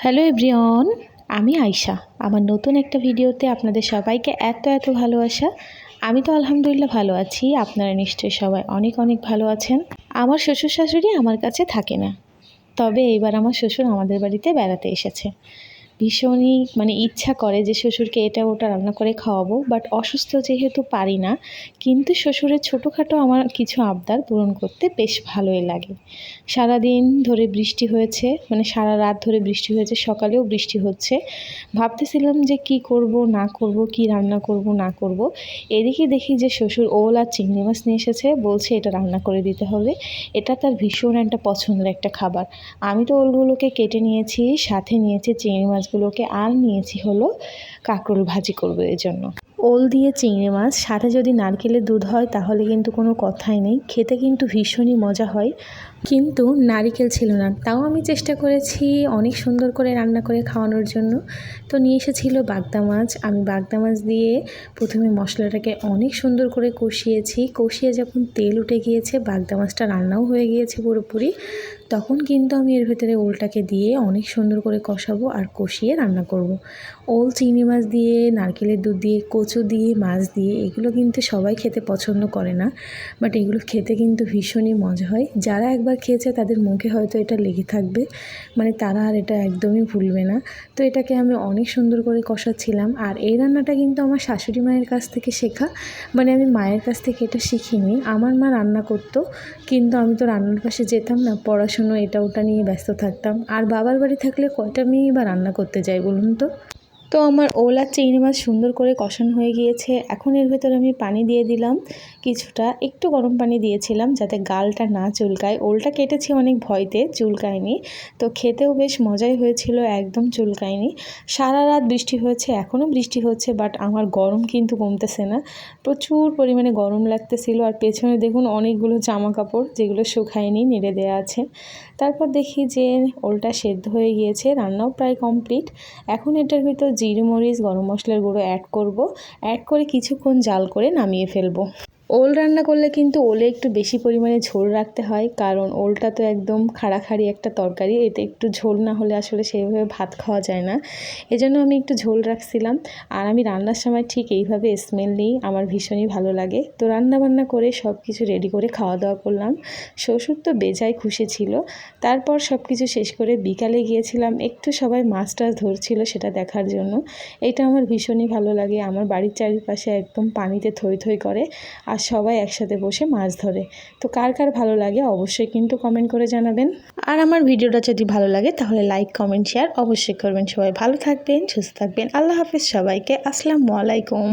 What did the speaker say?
Hello everyone, আমি আয়শা। আমার নতুন একটা ভিডিওতে আপনাদের সবাইকে এত ভালোবাসা। আমি তো আলহামদুলিল্লাহ ভালো আছি। আপনারা নিশ্চয়ই সবাই অনেক ভালো আছেন। আমার শ্বশুর শাশুড়ি আমার কাছে থাকে না, তবে এইবার আমার শ্বশুর আমাদের বাড়িতে বেড়াতে এসেছে। ভীষণই ইচ্ছা করে যে শ্বশুরকে এটা ওটা রান্না করে খাওয়াবো, বাট অসুস্থ যেহেতু পারি না। কিন্তু শ্বশুরের ছোটোখাটো আমার কিছু আবদার পূরণ করতে বেশ ভালোই লাগে। সারাদিন ধরে বৃষ্টি হয়েছে, সারা রাত ধরে বৃষ্টি হয়েছে, সকালেও বৃষ্টি হচ্ছে। ভাবতেছিলাম যে কি করব না করব, কি রান্না করব না করব। এদিকে দেখি যে শ্বশুর ওল আর চিংড়ি মাছ নিয়ে এসেছে, বলছে এটা রান্না করে দিতে হবে। এটা তার ভীষণ একটা পছন্দের একটা খাবার। আমি তো ওলগুলোকে কেটে নিয়েছি, সাথে নিয়েছি চিংড়ি মাছগুলোকে, আর নিয়েছি হলো কাঁকরোল ভাজি করবো এর জন্য। ওল দিয়ে চিংড়ি মাছ সাথে যদি নারকেলের দুধ হয় তাহলে কিন্তু কোনো কথাই নেই, খেতে কিন্তু ভীষণই মজা হয়। কিন্তু নারকেল ছিল না, তাও আমি চেষ্টা করেছি অনেক সুন্দর করে রান্না করে খাওয়ানোর জন্য। তো নিয়ে এসেছিল বাগদা মাছ। আমি বাগদা মাছ দিয়ে প্রথমে মশলাটাকে অনেক সুন্দর করে কষিয়ে যখন তেল উঠে গিয়েছে, বাগদা মাছটা রান্নাও হয়ে গিয়েছে পুরোপুরি, তখন কিন্তু আমি এর ভেতরে ওলটাকে দিয়ে অনেক সুন্দর করে কষাবো আর কষিয়ে রান্না করব। ওল চিংড়ি মাছ দিয়ে, নারকেলের দুধ দিয়ে, কচু দিয়ে, মাছ দিয়ে, এগুলো কিন্তু সবাই খেতে পছন্দ করে না, বাট এগুলো খেতে কিন্তু ভীষণই মজা হয়। যারা একবার খেয়েছে তাদের মুখে হয়তো এটা লেগে থাকবে, তারা আর এটা একদমই ভুলবে না। তো এটাকে আমি অনেক সুন্দর করে কষাচ্ছিলাম। আর এই রান্নাটা কিন্তু আমার শাশুড়ি মায়ের কাছ থেকে শেখা, আমি মায়ের কাছ থেকে এটা শিখিনি। আমার মা রান্না করতো, কিন্তু আমি তো রান্নার পাশে যেতাম না, পড়াশুনো এটা ওটা নিয়ে ব্যস্ত থাকতাম। আর বাবার বাড়ি থাকলে কয়টা মেয়েই বা রান্না করতে যাই বলুন তো। তো আমার ওল আর চিংড়ি মাছ সুন্দর করে কষানো হয়ে গিয়েছে। এখন এর ভেতরে আমি পানি দিয়ে দিলাম কিছুটা, একটু গরম পানি দিয়েছিলাম যাতে গালটা না চুলকায়। ওলটা কেটেছি অনেক ভয়তে, চুলকায়নি। তো খেতেও বেশ মজাই হয়েছিল, একদম চুলকায়নি। সারা রাত বৃষ্টি হয়েছে, এখনও বৃষ্টি হচ্ছে, বাট আমার গরম কিন্তু কমতেছে না। প্রচুর পরিমাণে গরম লাগতেছিল। আর পেছনে দেখুন অনেকগুলো জামা কাপড় যেগুলো শুকায়নি, নেড়ে দেওয়া আছে। তারপর দেখি যে ওলটা সেদ্ধ হয়ে গিয়েছে, রান্নাও প্রায় কমপ্লিট। এখন এটার ভিতর জিরে মরিচ গরম মশলার গুঁড়ো অ্যাড করে কিছুক্ষণ জাল করে নামিয়ে ফেলবো। ওল রান্না করলে কিন্তু ওলে একটু বেশি পরিমাণে ঝোল রাখতে হয়, কারণ ওলটা তো একদম খাড়াখাড়ি একটা তরকারি, এতে একটু ঝোল না হলে আসলে সেইভাবে ভাত খাওয়া যায় না। এজন্য আমি একটু ঝোল রাখছিলাম। আর আমি রান্নার সময় ঠিক এইভাবে স্মেল নিই, আমার ভীষণই ভালো লাগে। তো রান্নাবান্না করে সব কিছু রেডি করে খাওয়া দাওয়া করলাম। শ্বশুর তো বেজায় খুশি ছিল। তারপর সব কিছু শেষ করে বিকালে গিয়েছিলাম একটু, সবাই মাছ টাছ ধরছিল সেটা দেখার জন্য। এটা আমার ভীষণই ভালো লাগে। আমার বাড়ির চারিপাশে একদম পানিতে থই থই করে, আর সবাই একসাথে বসে মাছ ধরে। তো কার কার ভালো লাগে অবশ্যই কিন্তু কমেন্ট করে জানাবেন। আর আমার ভিডিওটা যদি ভালো লাগে তাহলে লাইক কমেন্ট শেয়ার অবশ্যই করবেন। সবাই ভালো থাকবেন, সুস্থ থাকবেন। আল্লাহ হাফেজ সবাইকে। আসসালামু আলাইকুম।